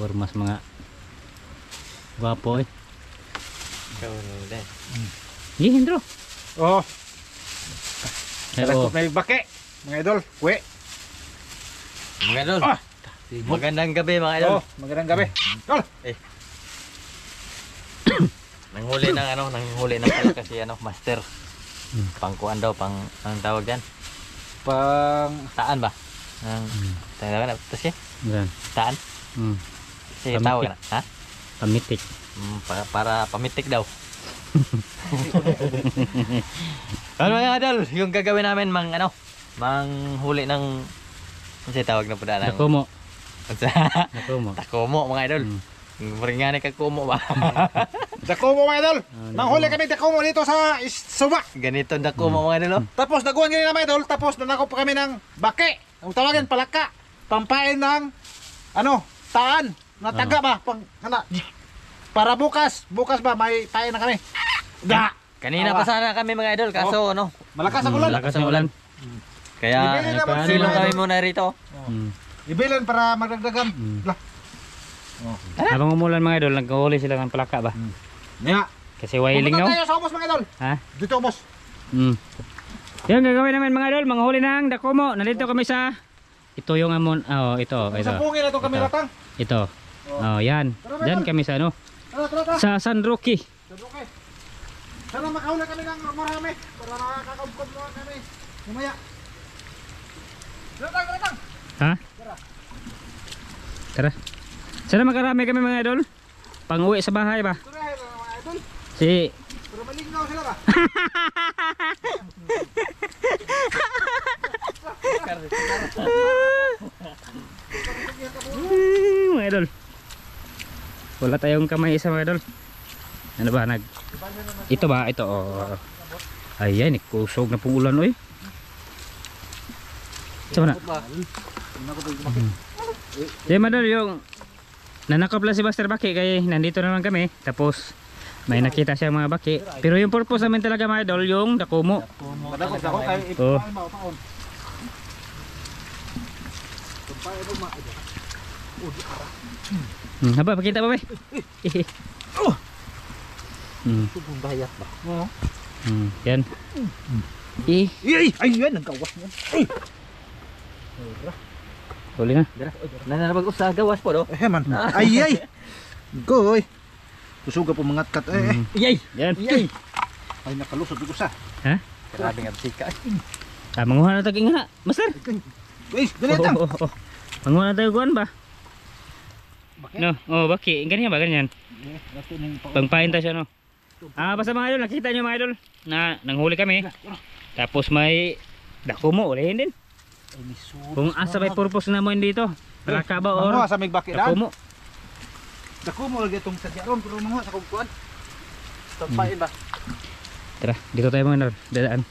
Formas mga gwapo eh. Ikaw na. Gihin bro. Oh, Hello. may bake. Mga idol, kuwi. Mga idol. Ah! Magandang gabi mga idol. Oh, magandang gabi. Tol. Nanghuli ng pala kasi master. Pangkuan daw, ang tawag diyan. Taan ba? Tawag na, kasi Yan. taan. Kasi Pamitik. tawag na, ha? Pamitik. Para pamitik daw. Ano mga idol, yung gagawin namin manghuli ng kasi tawag na po na ng Dakumo. Dakumo. takomo mga idol. Maringani kag kumo ba? Dako mo mga idol. Manghuli kami dako mo dito sa Suba. Ganito dakomo mga idol. Oh. Tapos daguan ganyan mga idol. Tapos nanakop pa kami ng bake. Ang tawagan palaka. Pampain ng taan. Nataga ba? Para bukas ba may pain na kami. Da. Kanina pa sana kami mga idol kaso Malakas ang ulan. Malakas ang ulan. kaya Ibili naman silong sila. kami muna rito. Ibilin para magdagdagan. Lah. Habang umulan mga idol, nagkahuli sila ng palaka ba? Nya. Kasi wailing Pupunta no? tayo sa ubos mga idol. Ha? Dito ubos. Yan gagawin namin mga idol, manghuli ng dakumo. Nandito kami sa ito yung amon, ito. Sa pungin na itong kami latang. Ito. Oh, yan. Diyan kami sa Tara. sa San Roque. Okay. Sana makahuli kami ng marami para nakakabkod mo kami. Mamaya. Datang. Ha? Tara. Sana makarami kami mga idol. Pang-uwi sa bahay ba? Tara mga idol. Si Pero malingnaw sila ba? mga idol. Wala tayong kamay isa mga idol. Ano ba ito ba? Ito oh. Ayan, kusog na pong ulan oy. Sama na. Yan mga idol, yung nanakop lang si Master Baki kaya nandito naman kami. Tapos may nakita siya mga baki. Pero yung purpose namin talaga mga idol, yung dakumo. Madakot ako kay Oh. ipapain ba paon. Haba, pakita ba ba? Oh. Subong bayat ba? Oo. Yan. Ay, yan nagkawas mo. Ay. Huli na. Nananabag ko sa gawas po do. Man. Ay. Goy. Kusuga po mga kat Yay! Yan. Ay nakalusot dito sa. Ha? Grabe nga bisika. Manguha na tayo nga. Master. Guys, dali tang. Manguha na tayo kuhan ba? No, baki. Ganyan ba? Ganyan. Pangpain tayo siya no. Basta mga idol, nakita nyo mga idol na nanghuli kami. Tapos may dakumo, ulihin din. Kung asa may purpose naman dito. Palaka ba or Sa mig baki dan. dakumo. Dako mo lagi itong sadyaron pero mga sa kugkuan. Tampain ba? Tara, dito tayo mga idol. Dadaan.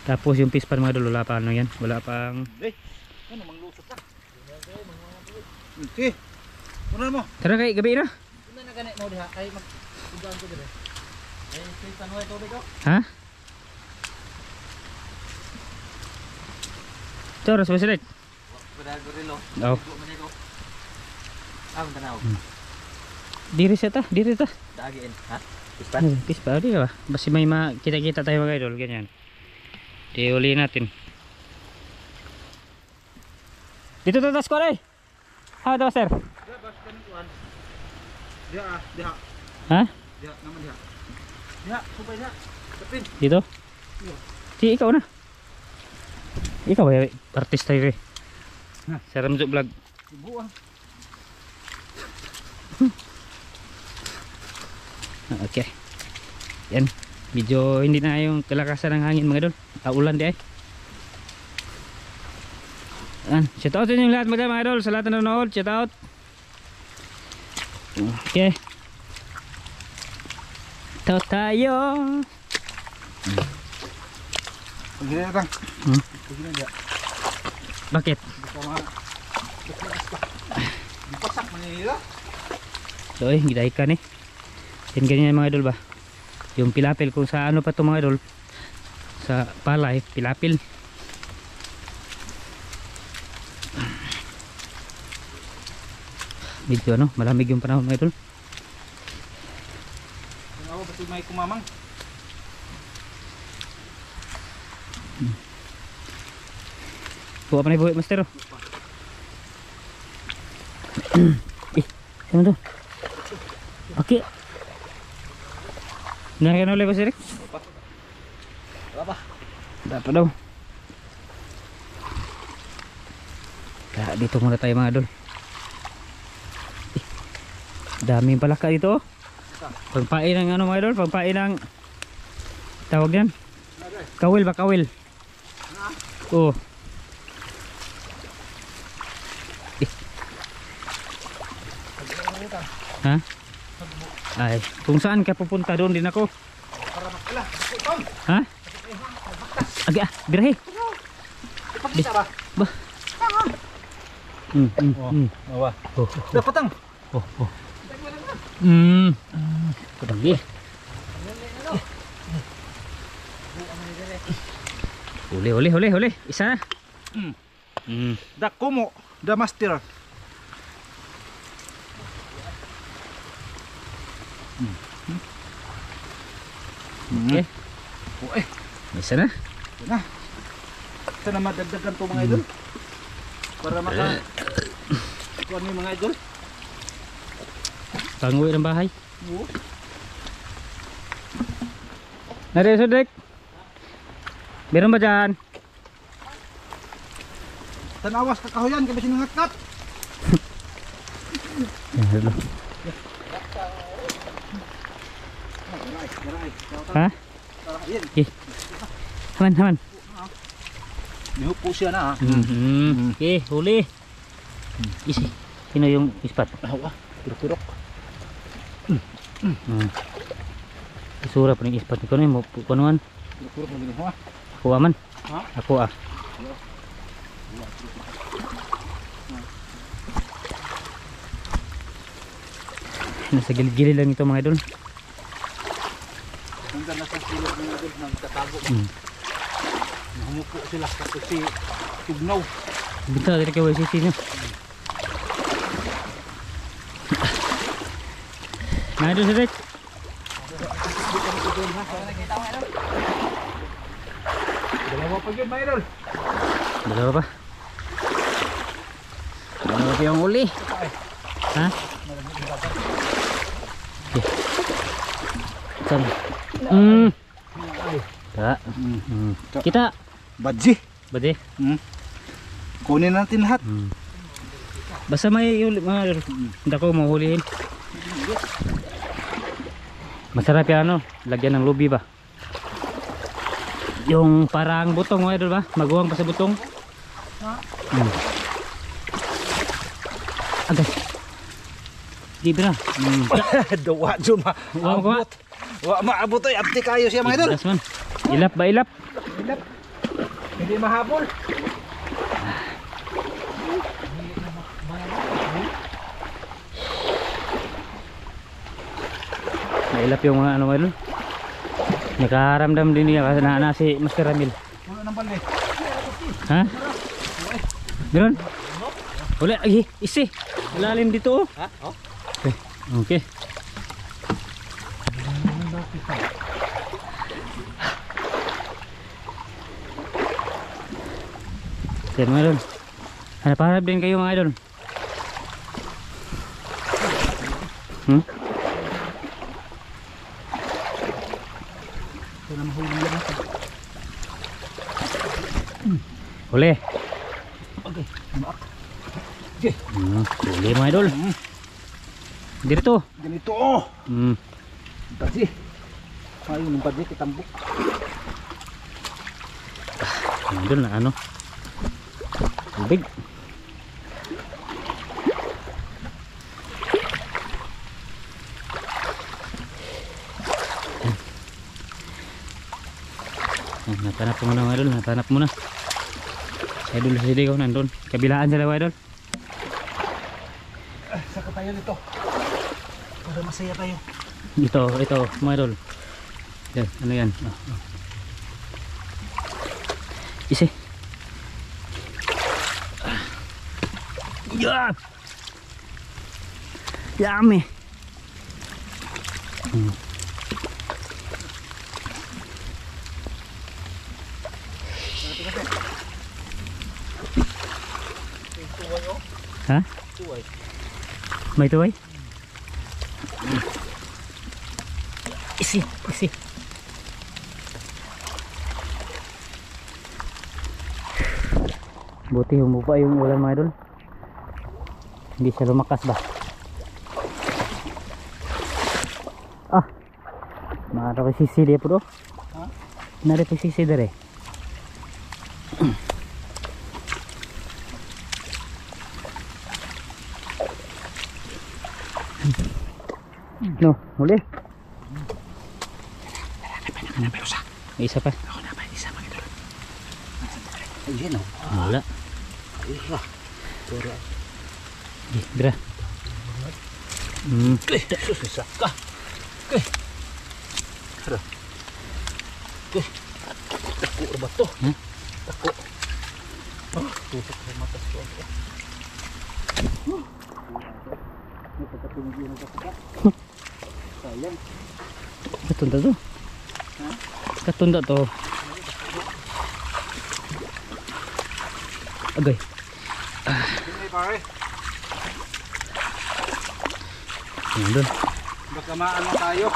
Tapos yung pispan mga idol, wala pa ano yan. Wala pang... Ano manglusot ka? Okay. Ano mo? Tara kay gabi na. Ano na ganit mo diha kay mag-ugan ko dire. Ay, pisan mo ito ko. Ha? Choros, basilik. Padago rilo. Oh. Tanaw. Diri siya ta, diri ta. Dagiin, ha? Pispa, di ba? Basta may kita-kita tayo mga idol, ganyan. Diuli natin. Dito tatas ko rin. Ha, ito sir. Diha. Ha? Diha naman diha. Diha, subay diha. Tapin. Dito? Si ikaw na. Ikaw ba artista yun eh. Sa Ramzo Vlog. Buang. Okay. Yan. Medyo hindi na yung kalakasan ng hangin mga idol. Ulan di ay. Yan. Shout out sa inyo lahat mga idol. Sa lahat na nanonood. Shout out. Okay. Ito tayo. Pagili na tang. Pagili na diha. Bakit? Dipasak man nila. So giday ka ni. Yan ganyan mga idol ba? Yung pilapil kung sa ano pa ito mga idol. Sa palay, pilapil. Medyo ano, malamig yung panahon mga idol. Ako pati may kumamang. Buka pa na buhay master. Ano to? Okay. Nariyan ulit ba si Rick? Apa? Dapat daw. Kaya dito muna tayo mga idol. Daming palaka dito. Pagpain ng ano mga idol, pagpain ng tawag yan. Kawil ba kawil? Oo. Ha? Ay, kung saan ka pupunta doon din ako. Para makala. Ha? Aga, birahe. Ipakita ba? Ba. Awa. Oh. Dapat ang. Oh. Lagi. Huli. Isa na. Dako mo. The master. Okay. Isa na. Sana madagdagan to mga idol. Para maka kuan ni mga idol. Panguwi ng bahay. Oo. Nari Sudek. Meron ba dyan? Tanawas ka kahoyan kay basin ngatkat. Ha? Yan. Haman. Mihupo siya na ha. Okay, huli. Isi. Sino yung ispat? Awa. Pirok-pirok. Isura pa ng ispat. Ikaw na yung punuan. Pirok-pirok mo din ha. Ako aman. Ha? Ako ah. Nasa gilid-gilid lang ito mga idol. Hanggang nasa silid mga idol nagtatago. Humupo sila kasi si Tugnaw. Bintang dari kay YCT nyo. Mga idol Sudek. Dalawa pa yun mga idol. Dalawa pa. Dalawa pa yung uli. Ha? Okay. Saan? Ta. Kita. Badji. Bade. Kunin natin lahat. Basta may mga dako mo hulihin. Masarap yan ano, lagyan ng lubi ba? Yung parang butong mga idol ba? Maguwang pa sa butong. Agad. Di ba na? Dawa dyan ma. Wa. Wa maabot ay apti kayo siya mga idol. Das man. Ilap ba ilap? Hindi mahabol. Nailap yung mga ano mga idol. Nakaramdam din niya kasi na si Master Ramil. Puno ng balde. Ha? Meron? Wala, ay, isi. Malalim dito oh. Ha? Oh. Okay. Okay mga idol. Hanap-hanap din kayo mga idol. Ito na mahuli lang natin. Huli. Okay. Huli mga idol. Dito. Ganito oh. Badji. Ayun yung badji kitambok. Mga idol na ano. Tubig. Natanap mo na mga idol, natanap mo na. Si idol si Digo nandun. Kabilaan sila mga idol. Saka tayo dito. Para masaya tayo. Ito mga idol. Yan, ano yan? Isi. Yan! Dami. Ha? May tuway? Isi. Buti humupa yung ulan mga idol. Hindi siya lumakas ba? Ah, nara ko sisi dia po do. Ha? Nara ko sisi dere. No, muli. May isa pa. Ayan o. Wala. Dra. Susisa ka. Tako ba to? Tako. Tutok sa mata ko. Sayang. Katunda to. Katunda to. Agay. Hindi pare. Yan doon. Baka maano tayo.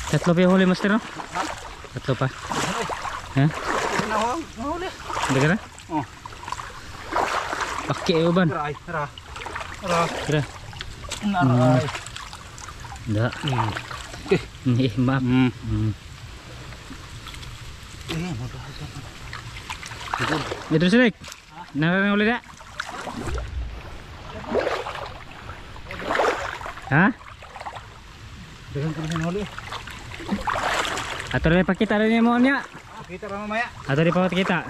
Tatlo pa yung huli master no? Ha? Tatlo pa. Ha? Nahuli. Hindi ka na? Oh. Paki ayo ban. Tara. Kira. Naray. Da. Maaf. Ito silik. Narang ulit na. Ha? Dagan ko na huli. Ato rin pakita rin mo niya. Kita ra mamaya. Ato rin pakita.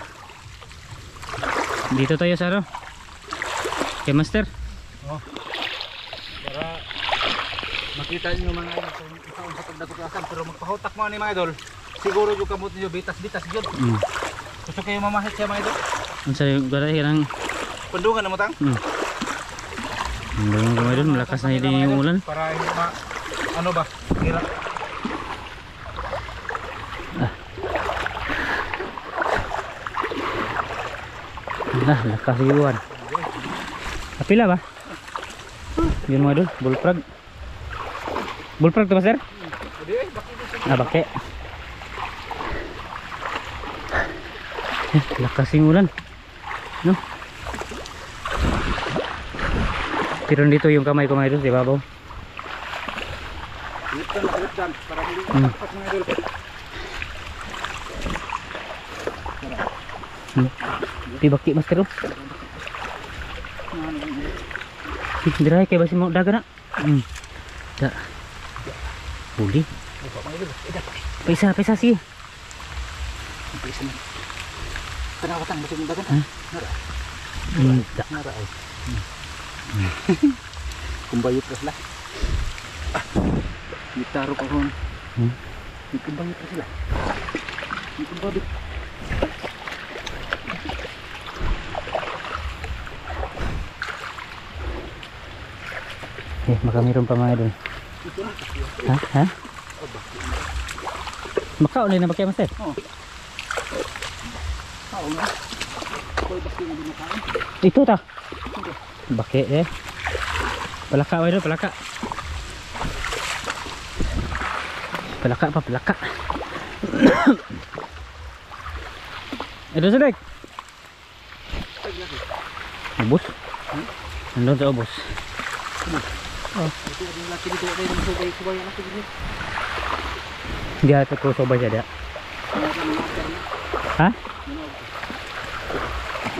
Dito tayo sa ano? Kay master. Oh. Para makita niyo mga idol kung isaon sa pagdagutasan, pero magpahutak mo ni mga idol. Siguro yung kamot niyo bitas-bitas gyud. Gusto kayo mamahit siya mga idol. Unsa yung garay nang Pendungan na mo tang. Ang gawin doon, malakas na hindi yung ulan. Para hindi ano ba? Hirap. Lakas yung ulan. Kapila ba? Yun mga doon, bullfrog. Bullfrog to ba sir? Baki. Lakas yung ulan. No? Pero dito yung kamay ko mga idol, di ba babaw? Liptan para hindi mapas mga idol. Di baki master oh. Diray kay basi mo daga na. Da. Huli. Pesa sih. Kenapa tang basi mo daga? Nara. Nara. Kumbayot ka sila. Gitaro ka ron. Kumbayot ka sila. Kumbayot. Makamiron pa mga doon. Ha? Makao na na bakya master? Oo. Oo na. Koy basi mo din makain. Itu ta. Baki eh. Palaka mga doon, palaka. Palaka. Ito sedek. Ubus. Nandun sa ubus. Itu ada laki dito kayo ng subay ang laki dito. Dia ko sobay siya dia. Ha?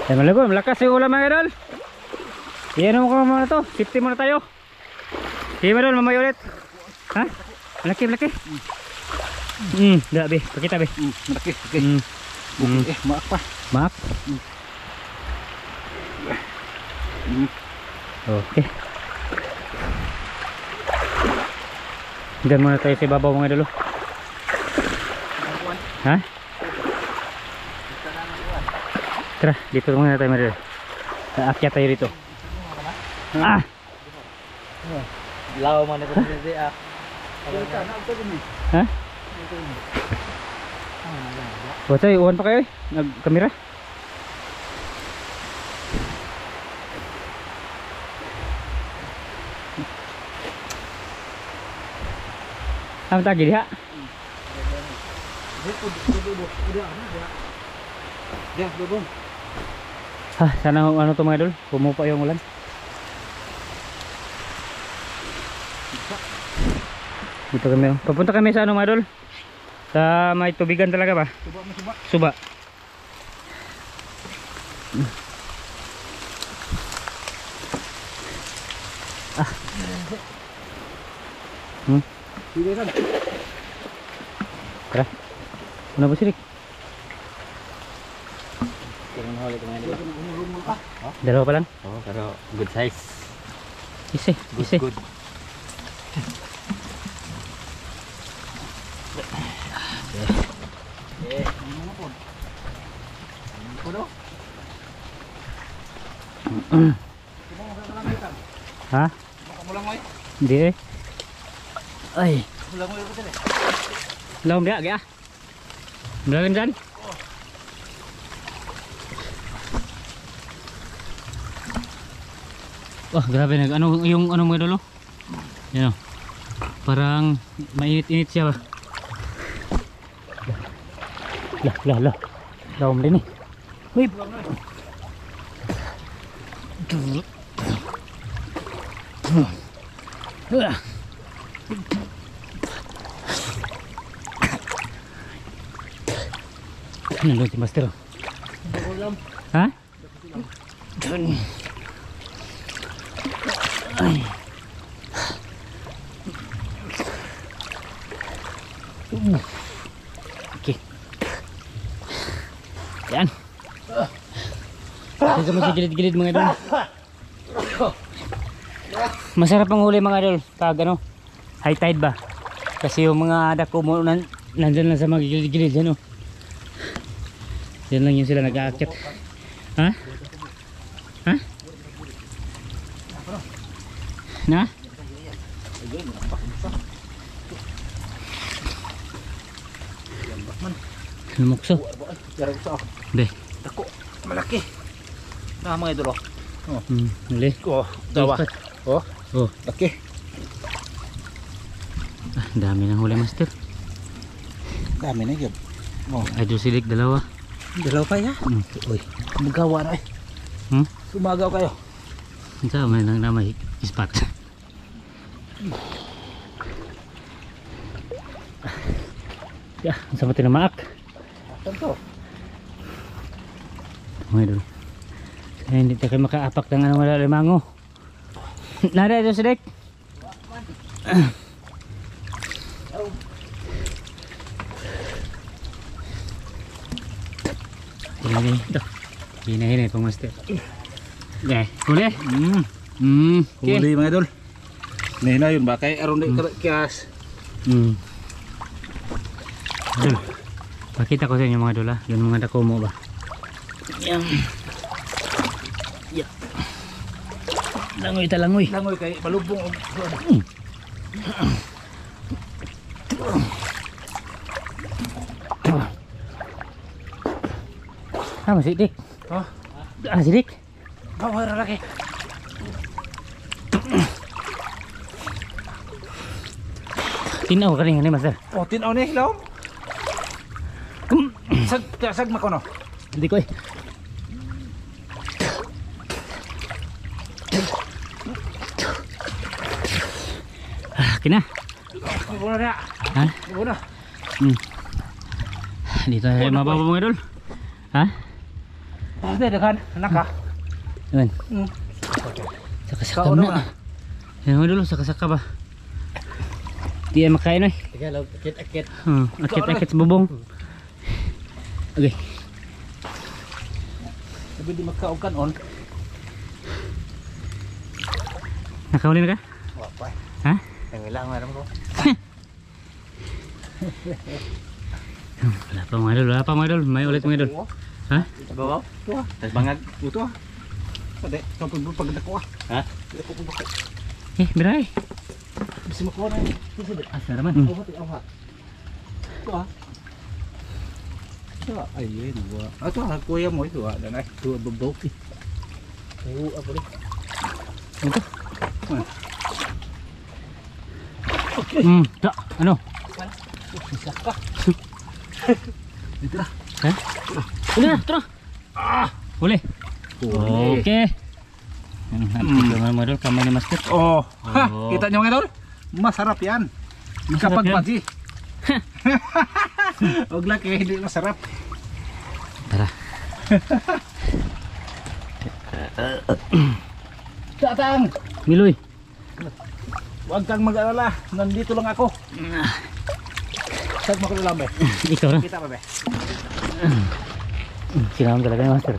Eh malagom, lakas yung ulam mga idol. Iyan mo ko muna to, safety muna tayo. Sige mga idol, mamay ulit. Ha? Malaki. Dah be, pakita be. Malaki. Maaf pa. Maaf. Okay. Diyan muna tayo sa ibabaw mga idol. Ha? Tara, dito muna tayo mga idol. Aakyat tayo dito. Lao man ito hindi ah. Ha? Watay, uwan pa kayo eh. Nag-kamera. Ang tagi diha. Sana ano to mga idol, pumupa yung ulan. Dito kami. Papunta kami sa ano mga idol? Sa may tubigan talaga ba? Suba. Ah. Tara. Ano ba sirik? Dalawa pa lang? Oh, pero good size. Isi, isi. Good. Ha? Hindi eh. Ay. Lahom dia, gaya. Malalim dyan. Wah, grabe nag ano yung ano mga dolo. Yan oh. Parang mainit-init siya ba. Lah. Lahom din eh. Uy. Nandun si Master. Ha? Ay. Okay. Yan. Ito mo sa gilid-gilid mga idol. Masarap ang huli mga idol pag ano, high tide ba? Kasi yung mga dako mo nandyan lang sa mga gilid-gilid yan oh. Yan lang yung sila nag-aakyat. Ha? Ha? Na? Lumukso. Be. Dako, malaki. Mga idol. Nali. Dawa. Oh, laki. Ah, dami ng huli master. Dami na yun. Idol silik dalawa. Dalaw pa ya. Uy. Magawa na eh. Sumagaw kayo. Ito may nang namay ispat. Ya, sama tinamaak. Tanto. Mga idol. Kaya hindi tayo makaapak ng ano wala limango. Nara ito silik. Ini ito. Hina pang master. Deh, huli. Okay. Huli mga idol. Nihina yun ba? Kaya aron di kias. Idol. Pakita ko sa inyo mga idol ha. Yung mga dako mo ba. Yan. Yeah. Langoy ta langoy. Langoy kay palubong. Ah, sidik. Oh, Ah, sidik. bawa lagi. Tinaw ka rin master. Oh, tinaw ni laom. Sag makono. Hindi ko eh. Ah, kina. Buno na. Ha? Buno. Dito tayo mababaw mga idol. Ha? Ate dekan anak ka. Ayan. Saka-saka na. Yan mga idol, saka-saka ba? Di ay makain eh. Tagalog, akit-akit. Akit-akit sa bubong. Okay. Sabi di magkaukan on. Nakahuli na ka? Wapa. Ha? Nangilang meron ko. Wala pa mga idol, may ulit mga idol. Ha? Babaw? Tuwa. Tas bangag. Ito ah. Ade, kapag pagdako ah. Ha? Dako ko bako. Eh, biray. Si makuha na. Asa naman. Awat. Ito ah. Ito ah. Ayun. Ito ah. Kuya mo ito ah. Danay. Ito ah. Babaw. Oo. Ako rin. Ito. Da, ano? Isa ka. Dito na. Ha? Uli na, ito na. Uli. Okay. Naman mo doon, kamay ni Master. Oh. Ha. Oh. Kita nyo mga idol? Masarap yan. Masarap Kapag yan. pagi. Huwag laki. Hindi masarap. Tara. Tatang. Miloy. Huwag kang mag-alala. Nandito lang ako. Saan makulang be? Ikaw na. Kita pa be? Sinamam talaga ni Master.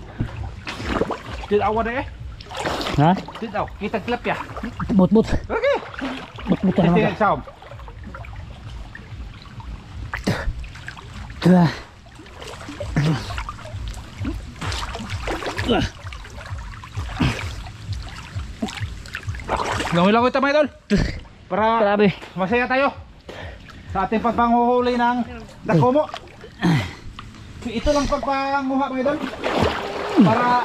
Tinaw na eh. Ha? Tinaw. Kita klap ya. Bot-bot. Okay. Bot-bot ka naman Tinaw ba? sound. Dah. Langoy-langoy tayo mga idol. Para Grabe. masaya tayo sa ating pagpanguhuli ng dakomo. Ito lang pagpanguha mga idol. Para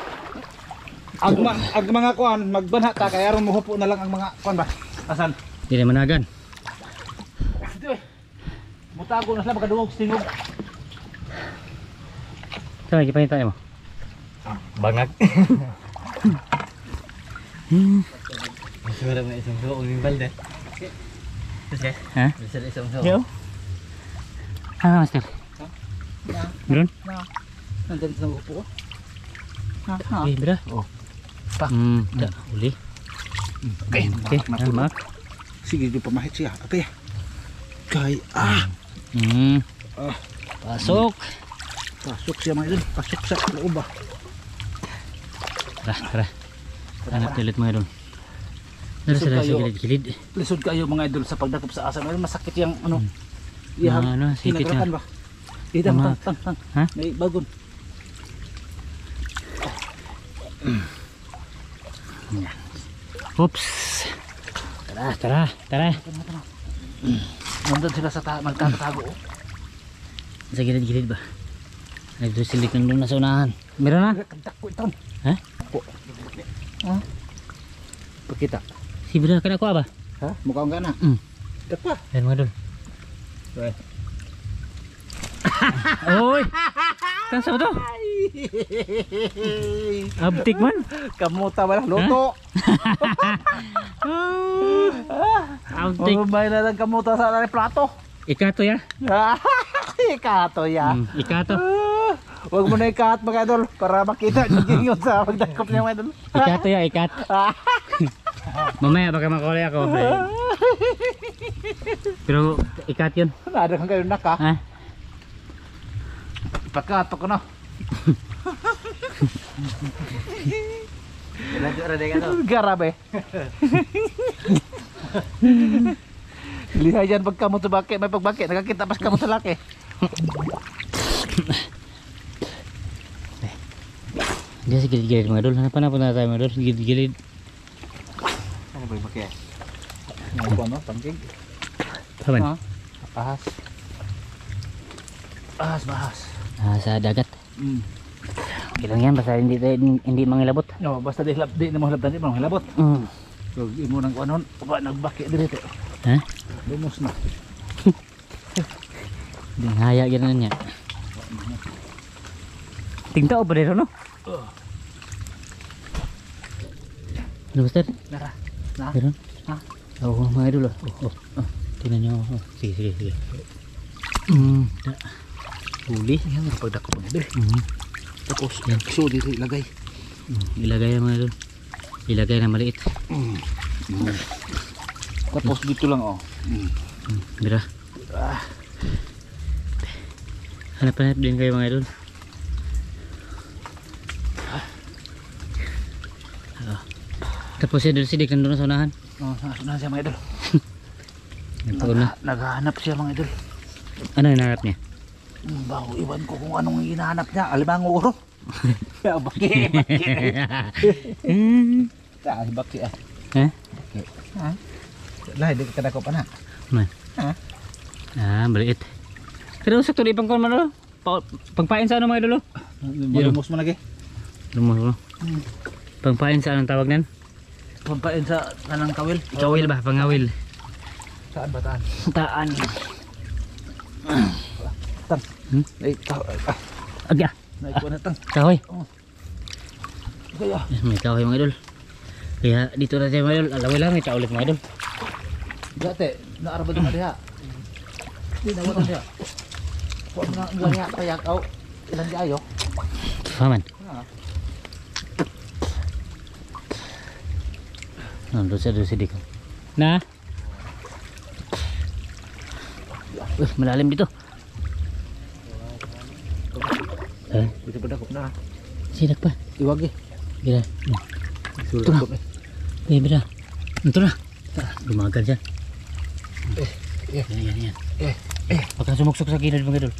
ang mga kuan magbanha ta kaya ron muhupo na lang ang mga kuan ba. Asan? Hindi na managan. Dito eh. Mutago na sila magkadungog stingog. Saan lagi panita mo? Bangag. Masarap na isang suo ng balde. Sige. Ha? Masarap isang suo. Yo. Ah, Master. Meron? Nandiyan sa upo ko. Eh, bra. Oh. Pa. Da, uli. Okay. Okay, mak. Sige, di pamahit siya. Okay. Kay Pasok. pasok siya mga idol. Pasok sa loob ba. Tara, tara. Hanap ulit mga doon. Tara sila sa gilid-gilid. Lisod kayo mga idol sa pagdakop sa asa. May masakit yung ano. Ano, sipit hinagrakan na. ba? Itang Tama. tang. Ha? May bagon. Oops. Tara, tara, tara. Nandun sila sa magtatago. Oh. Sa gilid-gilid ba? Ay, doon silik lang doon na sa unahan. Meron na? Kantak ko ito. Ha? Ha? Pakita. Si Bida ka na kuha ba? Ha? Mukhang gana. Ito pa. Ayan mga doon. Oy! Kansa ba to? Abtik man. Kamuta ba na? Luto. Abtik. May na lang kamuta sa plato. Ikato ya? Ikato ya. Ikato. Huwag mo na ikat mga idol para makita nyo yun sa pagdakop niya mga idol. Ikato ya, ikat. Mamaya baka makulay ako. Pero ikat yun. Nada kang kayo naka. Ha? Ipakato ko na. Lanjut ada kan tu. Garabe. Lihat yan pag kamu bake, may pagbake, nakakita pas kamu sa laki. Dia sa gilid-gilid mga dol. Hanapan na po na tayo mga dol. Gilid-gilid. Ano ba yung pakai? Ano ano, pangkig. Paman? Bahas. Bahas. Sa dagat. Okay lang yan. Basta hindi mangilabot. No, basta di na mo hilabdan di mo hilabot. So, imo nang kuanon, pa nagbake dito. Ha? Lumos na. Hindi ngaya gano'n niya. Tingtao pa dito no? Ano Master? Nara. Na. Meron? Ha? Oo, mga idol. Tingnan nyo. Sige. Huli. Yan ang pagdakop mo. Tapos, Yan. so dito ilagay. Ilagay mga idol. Ilagay na maliit. Tapos dito lang oh. Mira. Hanap din kayo mga idol. Tapos siya doon sidik nandun sa unahan. Oh, na siya mga idol. Nagtaon na. Naghahanap siya mga idol. Ano yung hanap niya? Bago iwan ko kung anong hinahanap niya. Alimango uro. Baki. Baki ah. Ha? Ha? Lah, di ka dakop ana. Man. Ha? Ah, maliit. Pero sakto di pang kon man lo. Pagpain sa ano mga idol? Malumos mo lagi. Lumos mo. Pagpain sa anong tawag nan? Pampain sa kanang kawil. Kawil ba? Pangawil. Saan ba taan? Taan. Tan. Ay, Agya. naiko na tan. Kahoy. Kaya. May kahoy mga idol. Kaya dito na tayo mga idol. Alaway lang ita ulit mga idol. Dati, naarabad na diha. Di na wala diha. Kuan na ngwa niya payak aw. Ilan di ayo? Paman. Ha. Nandun siya doon si Diko. Na? Uy, malalim dito. Eh, Dito pa dakop na. sinak pa. Iwag eh. Bila. Sulit dakop eh. Eh, bila. Ito na. Lumagal dyan. Eh. Yan. Eh. Baka sumuksok sa gilid mga idol.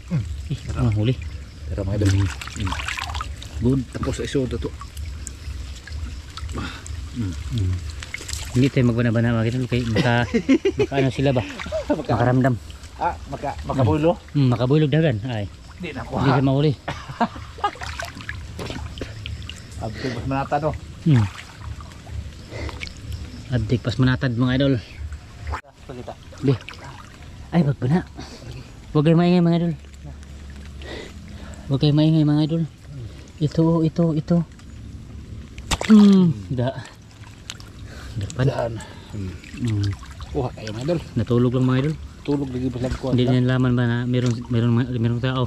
Huli. Pero mga idol. Good. Tapos iso to. Hindi tayo magbana-bana mga idol. Kaya maka ano sila ba? Makaramdam. Ah, makabulo. Makabulog dagan. Ay. Di na ko Hindi ha. siya mahuli. Abto mas manata no. Abdik pas manatad mga idol. Pagita. Di. Ay, magbana. Huwag kayo maingay mga idol. Huwag kayo maingay mga idol. Ito. Da. Dapat. Daan. Kuha kayo mga idol. Natulog lang mga idol. Tulog lagi pa lang ko. Hindi nila laman ba na merong tao.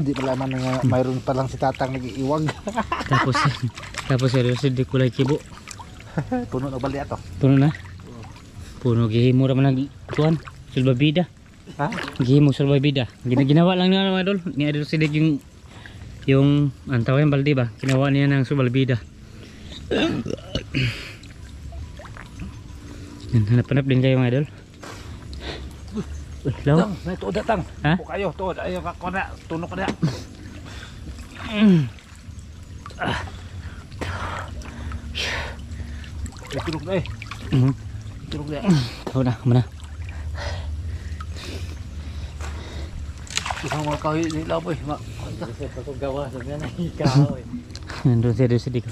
Hindi malaman nga mayroon pa lang si tatang nag-iiwag. Tapos seryoso di kulay kibo. Puno na bali ato. Puno na. Puno gihimo ra man nagtuan. Sulbabida. Ha? Gihimo sulbabida. Ginawa lang niya mga idol. Ni idol sidig yung ang tawag yung baldi ba? Ginawa niya ng sulbabida. Hanap din kayo mga idol. Hello? Tang, na ito datang. Ha? O kayo, to ayo ka ko na, tunok na. Tulog na eh. Tulog na. Tao na, mana? Isang mga kahoy nila boy. Paggawa sa ganyan ikaw eh. Nandun siya doon sa diko.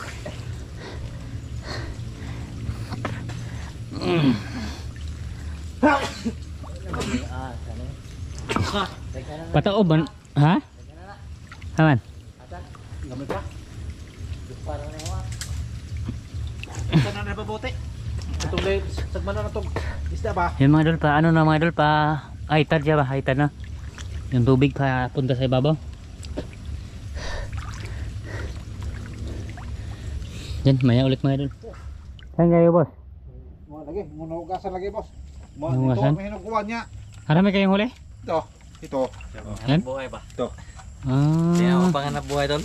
Patao ba? Ha? Haman? Gamit ka? Ito na nababote. Itong lay, sagmano na itong isda ba? Yung mga idol pa, ano na mga idol pa, aitad siya ba? Aitad na. Yung tubig pa punta sa ibabaw. Yan, maya ulit mga idol. Saan kayo boss? Mga lagi, muna ugasan lagi boss. Hugasan? Ito, may hinukuha niya. Harami kayong huli? Ito. Yan? Buhay ba? Hindi Ah, ako panganap buhay tol.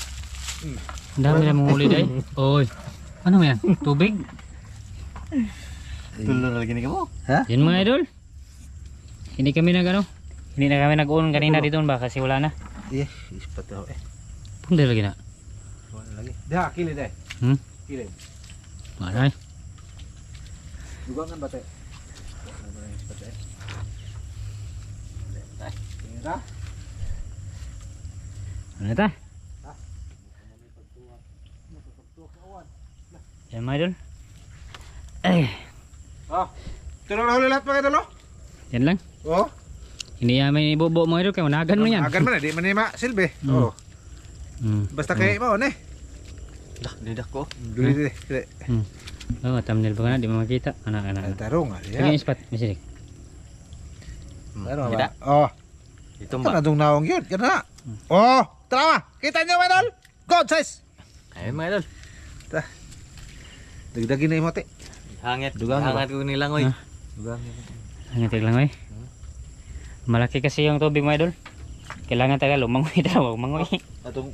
ang dami na mong huli day. Oy, ano mo yan? Tubig? Tulo na lagi ni mo. Yan mga idol. Hindi kami hindi na kami nag-on kanina dito ba kasi wala na. Eh, ispat daw eh. Punta lagi na. Wala lagi. Diha, kilid eh. Kilid. Maray. Dugangan ba tayo? Wala ba yung ispat eh? Tingin ka? Ano ta? Yan mga idol. Ay, Ito na huli lahat mga idol oh. yan lang. Oh. Hindi namin ibubo mga idol kaya managan mo yan. Agan man, di man ma silbi. Mm. Oh. Basta kay Mm. mo ne. Dah, didak ko. Duli di. Oh, thumbnail pa ka na, di mo makita. Anak. Tarong Sige ali. yung spot, masilig. Tarong Tidak. ba? Oh. Ito Ito ba? na dong naong yun. Kana. Oh, tara. Kita niyo mga idol. God size. Ayun mga idol. Dagdagin na imo te. Hangit. Dugang ba? Hangat ko nilang oy. Ha? Hangatig lang oy. Malaki kasi yung tubig mga idol. Kailangan taga lumangoy daw, mangoy. Atong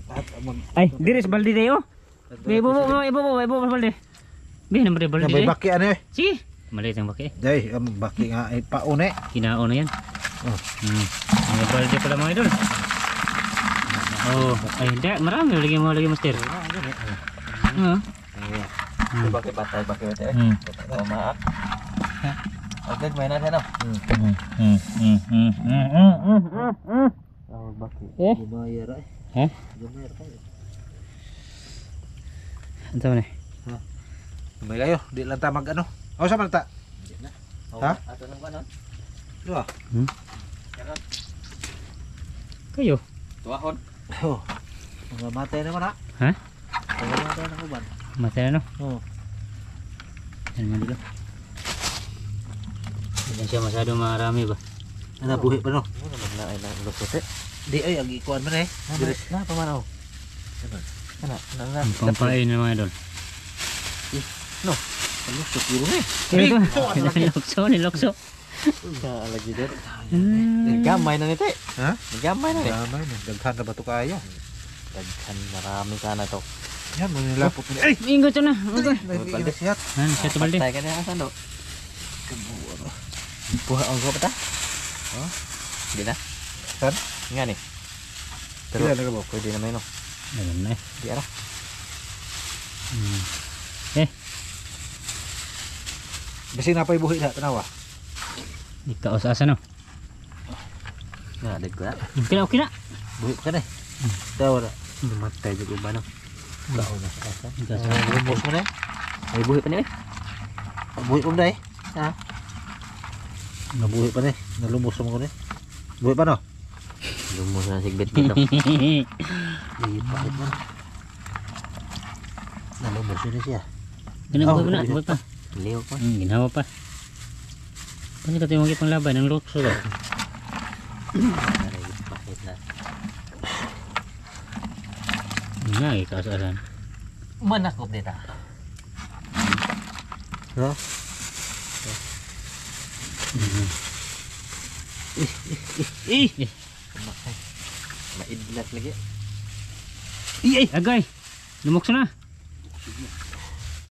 Ay, diris baldi tayo. Ibubo baldi. Bi na baldi may day. baki ano eh. Sige. Maliit ang baki. Day, baki nga ay paune. Kinaon na yan. Oh. May baldi pala mga idol. Oh, ay hindi, marami lagi master. Bakit patay, bakit patay. Hmm. Oh, maak. Agad may na ano. Bakit? Eh? Lumayar ay. Ha? Lumayar kayo. Ano man eh? May kayo, di lang ta mag ano. O sa man ta? Ha? Ato nang kanon. Diba? Kayo? Tuwahon. Oh. Mga matay na ko na. Ha? Mga matay na ko ba? Matay na no? Oo. Yan man dito. Hindi siya masyado marami ba? Ano, buhi pa no? Ano naman na ay nang lusot eh. Di ay, ang ikuan man eh. Diretso. Na pamanaw. Ano? Ang pampain na mga idol. No. Ano siguro ni? Nilokso, nilokso. Lagi din. Gamay na nito eh. Ha? Gamay na ni. Damay na, daghan na ba ito kayo? Daghan marami sana to. Yan, mo nilapot mo. Ay! Ingot yun na. Okay. Nag-iingat siya. Ano siya ito balde? Patay ka na asan do. Buha ang ko pata. Oh. Di na. Saan? Nga ni. Pero Pila na ka ba? pwede naman no. Ayun na eh. Di ara. Eh, Basi na pa'y buhi na, tanawa. ikaw sa asa no? Nga dig ko na. Okay na, okay na. Buhi pa ka na eh. Dawa na. Dumatay jud uban no. Gao na sa kasa. Ikaw sa Lumos mo na eh. Ay buhi pa ni eh. Buhi pa mo na eh. Ha? Nabuhi pa na eh. Nalumos mo ko na eh. Buhi pa no? Lumos na sigbit dito. Di pahit man. Nalumos yun na siya. Ginawa mo na, buhay pa. Liw pa. Ginawa pa. Kasi ka tingin pang laban ng lukso ba? Aray pahit na. Nga, ikaw sa asan. Manakop dito. No? Eh! Maidlat lagi. Agay! Lumokso na!